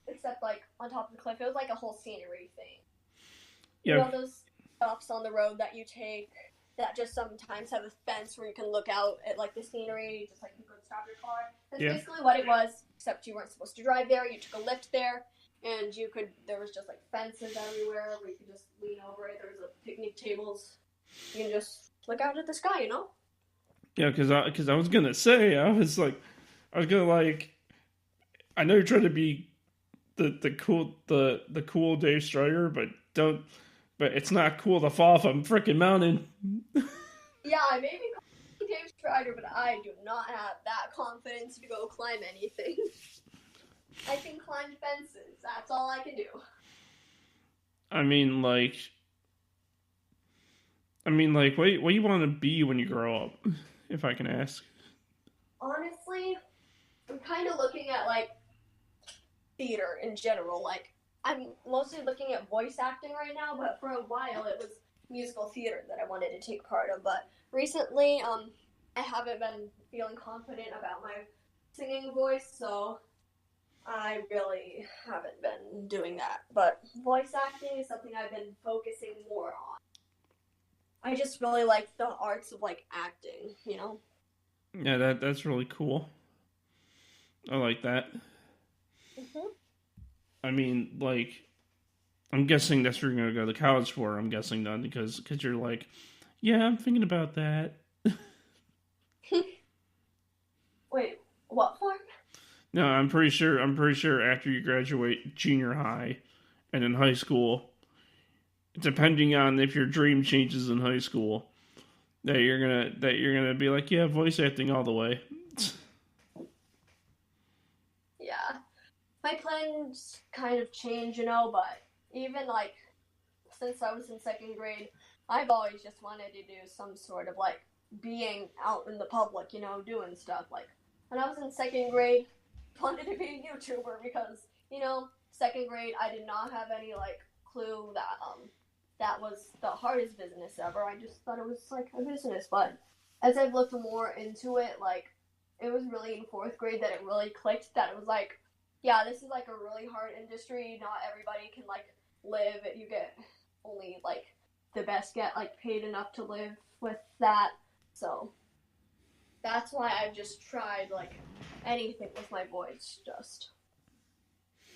Speaker 2: Except like on top of the cliff, it was like a whole scenery thing.
Speaker 1: Yeah.
Speaker 2: Those stops on the road that you take that just sometimes have a fence where you can look out at like the scenery, just like you could stop your car. That's basically what it was, except you weren't supposed to drive there. You took a lift there, and there was just like fences everywhere where you could just lean over it. There was picnic tables. You can just look out at the sky,
Speaker 1: Yeah, because I was gonna say I was gonna I know you're trying to be the cool Dave Strider, but don't. But it's not cool to fall off a freaking mountain.
Speaker 2: Yeah, I may be called Dave Strider, but I do not have that confidence to go climb anything. I can climb fences. That's all I can do.
Speaker 1: I mean, like, what do you want to be when you grow up, if I can ask?
Speaker 2: Honestly, I'm kind of looking at like theater in general. Like, I'm mostly looking at voice acting right now, but for a while it was musical theater that I wanted to take part of. But recently, I haven't been feeling confident about my singing voice, so I really haven't been doing that. But voice acting is something I've been focusing more on. I just really like the arts of like acting, you know?
Speaker 1: Yeah, that's really cool. I like that.
Speaker 2: Mm-hmm.
Speaker 1: I mean, like, I'm guessing that's what you're gonna go to college for. I'm guessing then because you're like, yeah, I'm thinking about that.
Speaker 2: Wait, what form?
Speaker 1: No, I'm pretty sure. I'm pretty sure after you graduate junior high, and in high school, depending on if your dream changes in high school, that you're gonna be like, yeah, voice acting all the way.
Speaker 2: Yeah. My plans kind of change, you know, but even like since I was in second grade, I've always just wanted to do some sort of like being out in the public, you know, doing stuff. Like when I was in second grade, I wanted to be a YouTuber because, you know, second grade I did not have any like clue that that was the hardest business ever. I just thought it was like a business, but as I've looked more into it, like it was really in fourth grade that it really clicked that it was like, yeah, this is like a really hard industry. Not everybody can like live. You get only like the best get like paid enough to live with that. So that's why I've just tried like anything with my voice, just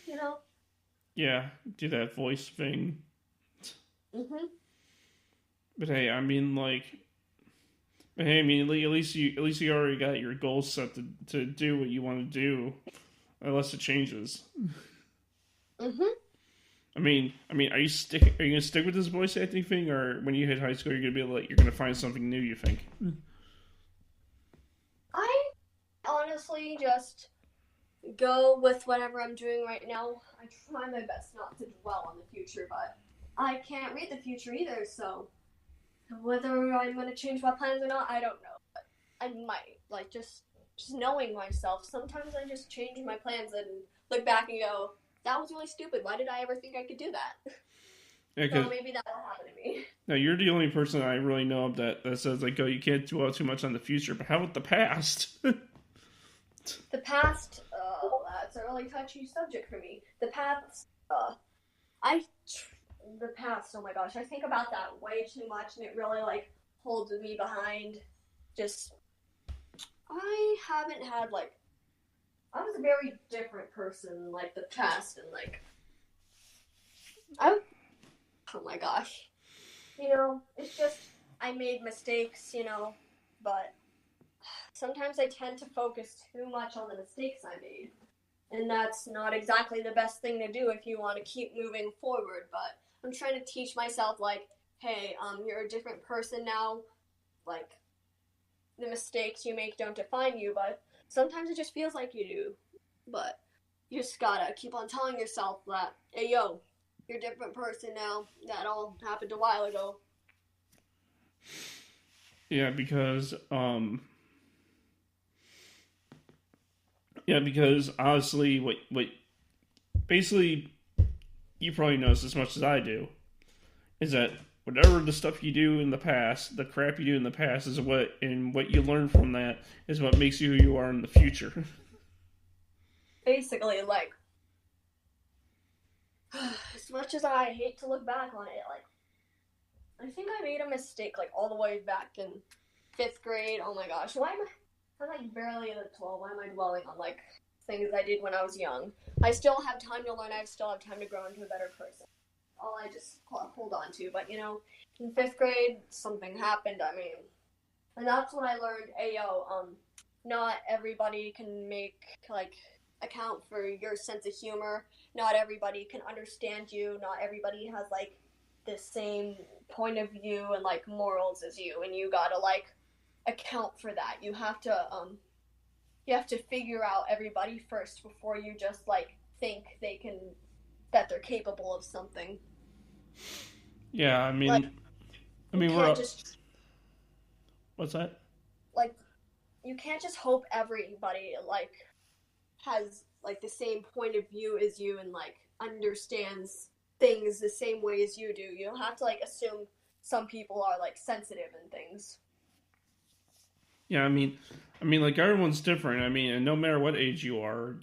Speaker 2: you know.
Speaker 1: Yeah, do that voice thing.
Speaker 2: Mhm.
Speaker 1: But hey, I mean, like, but hey, I mean, at least you already got your goals set to do what you want to do, unless it changes.
Speaker 2: Mhm.
Speaker 1: I mean, are you gonna stick with this voice acting thing, or when you hit high school, you're gonna find something new? You think?
Speaker 2: I honestly just go with whatever I'm doing right now. I try my best not to dwell on the future, but I can't read the future either, so whether I'm going to change my plans or not, I don't know. But I might. Like, just knowing myself, sometimes I just change my plans and look back and go, that was really stupid. Why did I ever think I could do that?
Speaker 1: Yeah,
Speaker 2: So
Speaker 1: because
Speaker 2: maybe that will happen to me.
Speaker 1: now you're the only person I really know of that says like, oh, you can't dwell too much on the future. But how about the past?
Speaker 2: The past, that's a really touchy subject for me. The past, I the past. Oh my gosh, I think about that way too much, and it really like holds me behind. Just I haven't had like I was a very different person like the past, and like I oh my gosh, you know, it's just I made mistakes, you know, but sometimes I tend to focus too much on the mistakes I made. And that's not exactly the best thing to do if you want to keep moving forward. But I'm trying to teach myself, like, hey, you're a different person now. Like, the mistakes you make don't define you, but sometimes it just feels like you do. But you just gotta keep on telling yourself that, hey, yo, you're a different person now. That all happened a while ago.
Speaker 1: Yeah, because honestly, what basically you probably notice as much as I do is that whatever the stuff you do in the past, the crap you do in the past, is what you learn from that is what makes you who you are in the future.
Speaker 2: Basically, like, as much as I hate to look back on it, like, I think I made a mistake like all the way back in fifth grade. Oh my gosh, why am I'm like barely in the 12? Why am I dwelling on like things I did when I was young? I still have time to learn. I still have time to grow into a better person. All I just hold on to. But you know, in fifth grade, something happened. I mean, and that's when I learned, Ayo, not everybody can make like account for your sense of humor. Not everybody can understand you. Not everybody has like the same point of view and like morals as you, and you gotta like account for that. You have to figure out everybody first before you just like think they can that they're capable of something.
Speaker 1: Yeah,
Speaker 2: Like
Speaker 1: I
Speaker 2: you
Speaker 1: mean,
Speaker 2: can't just
Speaker 1: what's that?
Speaker 2: like you can't just hope everybody like has like the same point of view as you and like understands things the same way as you do. You don't have to like assume some people are like sensitive and things.
Speaker 1: Yeah, like everyone's different. I mean, and no matter what age you are,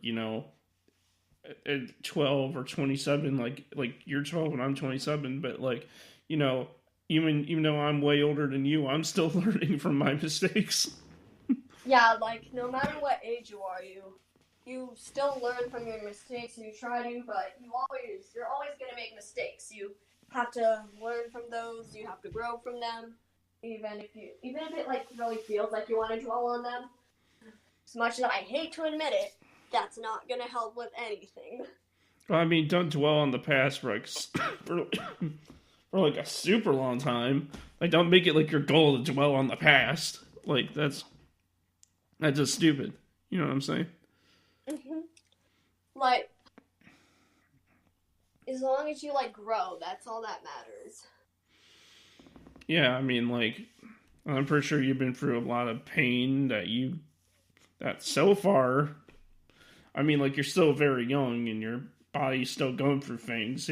Speaker 1: at 12 or 27, like you're 12 and I'm 27, but like, you know, even though I'm way older than you, I'm still learning from my mistakes.
Speaker 2: Yeah, like no matter what age you are, you still learn from your mistakes and you try to, but you're always gonna make mistakes. You have to learn from those. You have to grow from them, even if it like really feels like you want to dwell on them. As much as I hate to admit it, that's not gonna help with anything.
Speaker 1: Well, I mean, don't dwell on the past for like for, for like a super long time. Like, don't make it like your goal to dwell on the past. Like, that's just stupid. You know what I'm saying?
Speaker 2: Mm-hmm. Like as long as you like grow, that's all that matters.
Speaker 1: Yeah, I mean, like, I'm pretty sure you've been through a lot of pain that so far, I mean, like, you're still very young and your body's still going through things.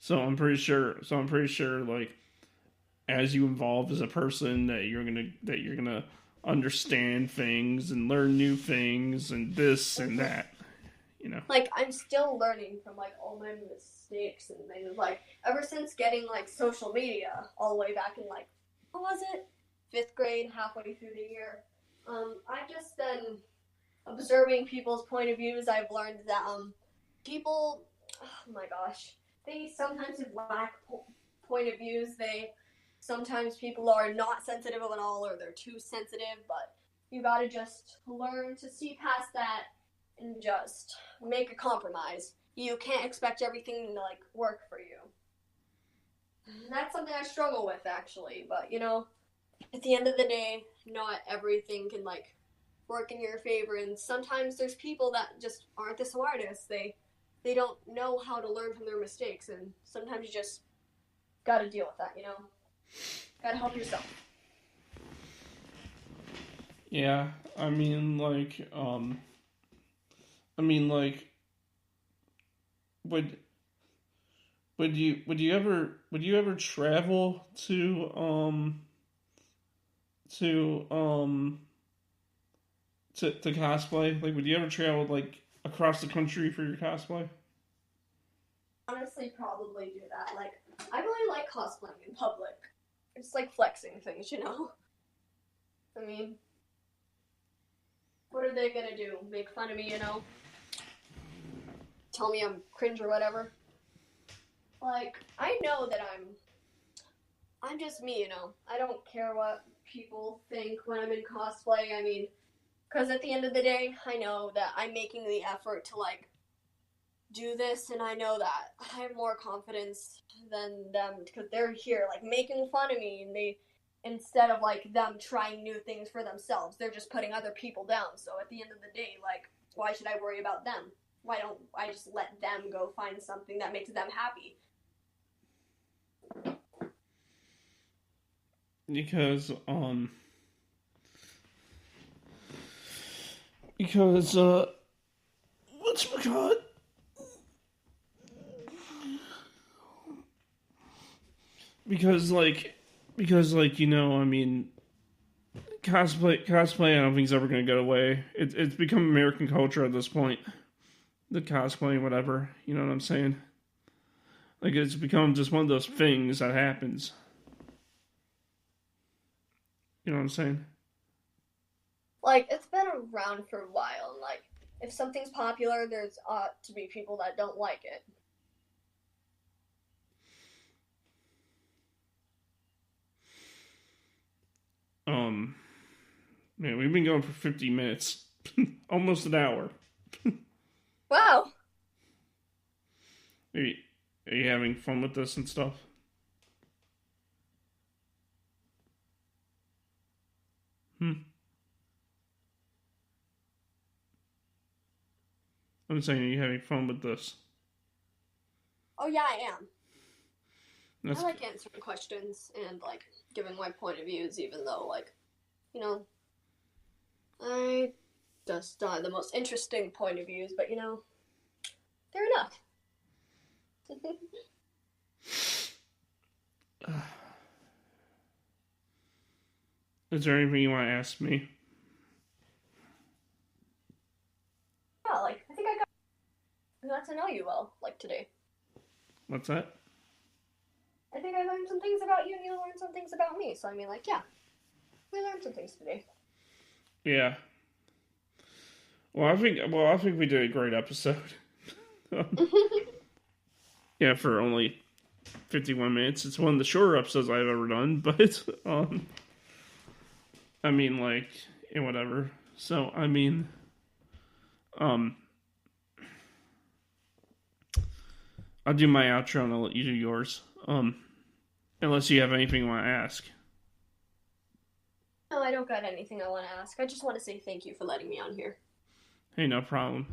Speaker 1: So I'm pretty sure, like, as you evolve as a person, that you're gonna understand things and learn new things and this and
Speaker 2: Mm-hmm.
Speaker 1: that. You know.
Speaker 2: Like I'm still learning from like all my mistakes and things. Like ever since getting like social media all the way back in like what was it, 5th grade, halfway through the year. I've just been observing people's point of views. I've learned that people, oh my gosh, they sometimes lack point of views. They sometimes people are not sensitive at all, or they're too sensitive. But you gotta just learn to see past that and just make a compromise. You can't expect everything to like work for you. And that's something I struggle with actually, but at the end of the day, not everything can like work in your favor, and sometimes there's people that just aren't the smartest. They don't know how to learn from their mistakes, and sometimes you just got to deal with that. Got to help yourself.
Speaker 1: Yeah, I mean, I mean, like, would would you ever travel to to cosplay? Like, would you ever travel like across the country for your cosplay?
Speaker 2: Honestly, probably do that. Like, I really like cosplaying in public. It's like flexing things. I mean, what are they gonna do? Make fun of me? Tell me I'm cringe or whatever? Like, I know that I'm just me. I don't care what people think when I'm in cosplay. I mean, because at the end of the day, I know that I'm making the effort to like do this, and I know that I have more confidence than them because they're here like making fun of me, and they instead of like them trying new things for themselves, they're just putting other people down. So at the end of the day, like, why should I worry about them? Why don't I just let them go find something that makes them happy?
Speaker 1: Because because what's my god? Because like I mean, cosplay I don't think is ever going to go away. It's become American culture at this point. The cosplay, whatever, you know what I'm saying? Like, it's become just one of those things that happens. You know what I'm saying?
Speaker 2: Like, it's been around for a while, and like if something's popular, there's ought to be people that don't like it.
Speaker 1: Um, Man, we've been going for 50 minutes, almost an hour.
Speaker 2: Wow.
Speaker 1: Are you, are you having fun with this and stuff? Hmm. I'm saying, are you having fun with this?
Speaker 2: Oh yeah, I am. I
Speaker 1: That's
Speaker 2: like answering questions and like giving my point of views, even though like you know I just don't have the most interesting point of views, but they're enough.
Speaker 1: Is there anything you want to ask me?
Speaker 2: Yeah, like I think I got to know you well, like today.
Speaker 1: What's that?
Speaker 2: I think I learned some things about you, and you learned some things about me. So I mean, like, yeah, we learned some things today.
Speaker 1: Yeah. I think we did a great episode. Yeah, for only 51 minutes. It's one of the shorter episodes I've ever done, but I mean, like, and whatever. So I mean, um, I'll do my outro and I'll let you do yours. Unless you have anything you want to ask.
Speaker 2: No, I don't got anything I want to ask. I just want to say thank you for letting me on here.
Speaker 1: Hey, no problem.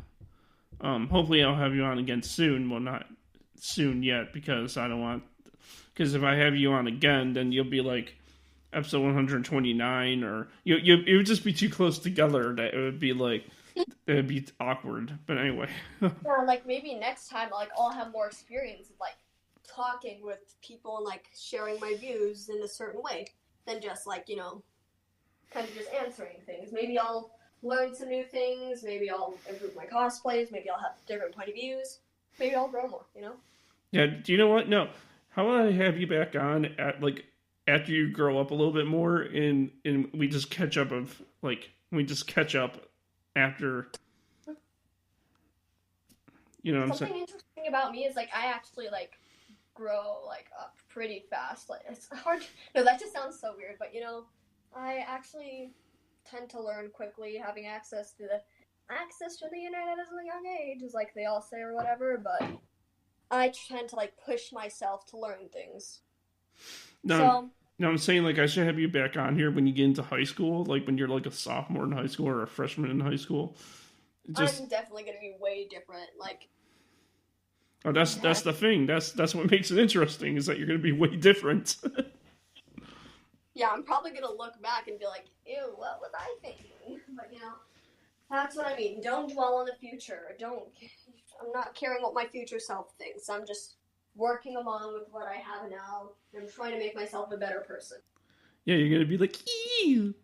Speaker 1: Hopefully I'll have you on again soon. Well, not soon yet because I don't want. Because if I have you on again, then you'll be like episode 129, or it would just be too close together. That it would be awkward. But anyway,
Speaker 2: Yeah, like maybe next time, like I'll have more experience of like talking with people and like sharing my views in a certain way than just like kind of just answering things. Maybe I'll learn some new things. Maybe I'll improve my cosplays. Maybe I'll have different point of views. Maybe I'll grow more.
Speaker 1: yeah. Do you know what? No. How about I have you back on at like after you grow up a little bit more, and we just catch up after. You know what I'm saying?
Speaker 2: Something interesting about me is like I actually like grow like up pretty fast. Like it's hard. No, that just sounds so weird, but I actually tend to learn quickly. Having access to the internet at a young age, is like they all say or whatever. But I tend to like push myself to learn things.
Speaker 1: No,
Speaker 2: So
Speaker 1: no, I'm saying like I should have you back on here when you get into high school, like when you're like a sophomore in high school or a freshman in high school. Just
Speaker 2: I'm definitely gonna be way different. Like
Speaker 1: oh, that's the thing. That's what makes it interesting is that you're going to be way different.
Speaker 2: yeah, I'm probably gonna look back and be like, ew, what was I thinking? But that's what I mean. Don't dwell on the future. Don't. I'm not caring what my future self thinks. I'm just working along with what I have now. I'm trying to make myself a better person.
Speaker 1: Yeah, you're going to be like, ew.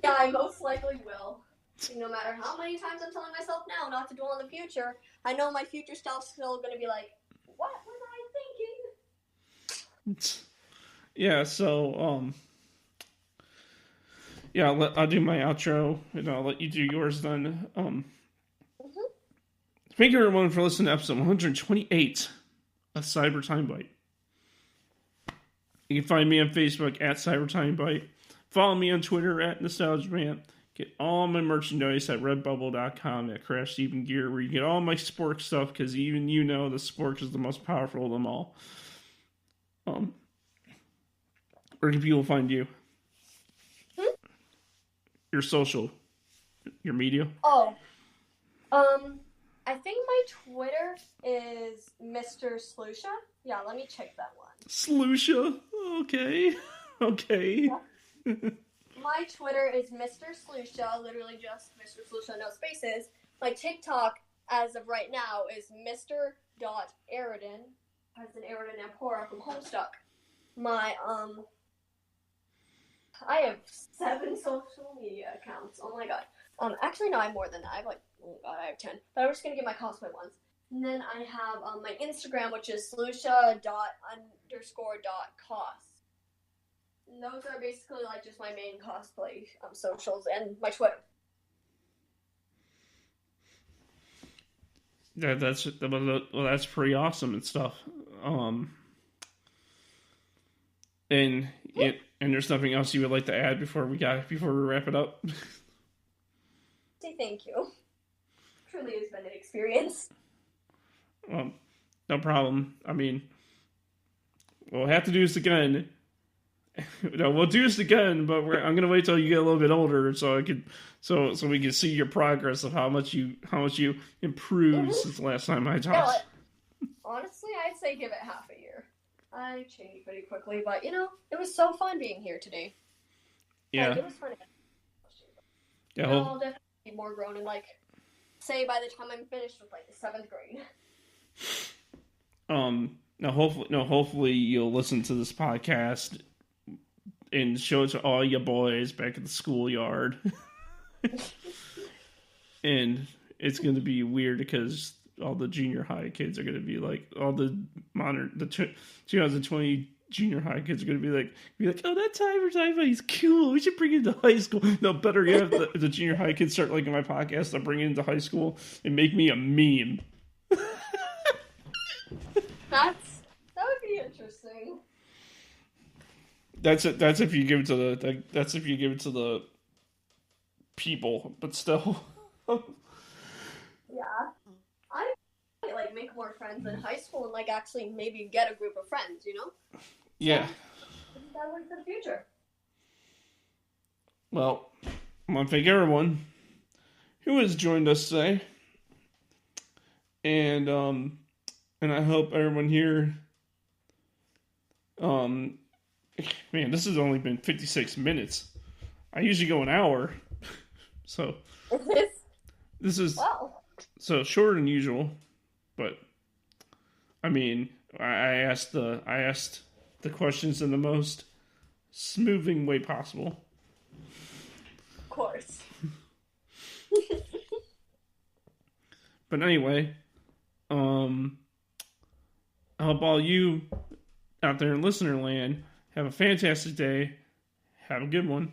Speaker 2: Yeah, I most likely will. No matter how many times I'm telling myself now not to dwell on the future, I know my future self's still going to be like, what was I thinking?
Speaker 1: Yeah, so yeah, I'll do my outro and I'll let you do yours then.
Speaker 2: Mm-hmm.
Speaker 1: Thank you everyone for listening to episode 128 of Cyber Timebite. You can find me on Facebook at Cyber Timebite. Follow me on Twitter at NostalgiaMan. Get all my merchandise at redbubble.com at Crash Steven Gear, where you get all my spork stuff, because even the spork is the most powerful of them all. Where can people find you? Your social, your media?
Speaker 2: Oh, I think my Twitter is Mr. Sloosha. Yeah, let me check that one.
Speaker 1: Sloosha? Okay. Okay.
Speaker 2: My Twitter is Mr. Sloosha, literally just Mr. Sloosha, no spaces. My TikTok, as of right now, is Mr.Aridin, as in Aridin Ampora from Homestuck. My, I have 7 social media accounts. Oh my god. Actually, no, I have more than that. I have I have 10. But I'm just gonna give my cosplay ones. And then I have my Instagram, which is sloosha._.cos. And those are basically like just my main cosplay socials, and my Twitter.
Speaker 1: That's pretty awesome and stuff. And there's nothing else you would like to add before we wrap it up.
Speaker 2: Say thank you. truly has been an experience.
Speaker 1: No problem. I mean, we'll have to do this again. No, we'll do this again, but I'm gonna wait till you get a little bit older, so we can see your progress of how much you improved since the last time I talked.
Speaker 2: Yeah, honestly, I'd say give it half a year. I changed pretty quickly, but it was so fun being here today.
Speaker 1: Yeah,
Speaker 2: it was fun.
Speaker 1: Yeah,
Speaker 2: I'll definitely be more grown and say by the time I'm finished with the 7th grade.
Speaker 1: Hopefully you'll listen to this podcast and show it to all your boys back at the schoolyard. And it's going to be weird because all the junior high kids are going to be all the 2020 junior high kids are going to be like, oh, that Timebite is cool. We should bring it to high school. No, better yet, the junior high kids start liking my podcast. They'll bring it into high school and make me a meme.
Speaker 2: That would be interesting.
Speaker 1: That's if you give it to the people, but still.
Speaker 2: Yeah. I make more friends in high school and actually maybe get a group of friends,
Speaker 1: Yeah.
Speaker 2: That works for the future.
Speaker 1: Well, I want to thank everyone who has joined us today. And I hope everyone here man, this has only been 56 minutes. I usually go an hour. So this is so shorter than usual, but I mean, I asked the questions in the most smoothing way possible.
Speaker 2: Of course.
Speaker 1: But anyway, I hope all you out there in listener land have a fantastic day. Have a good one.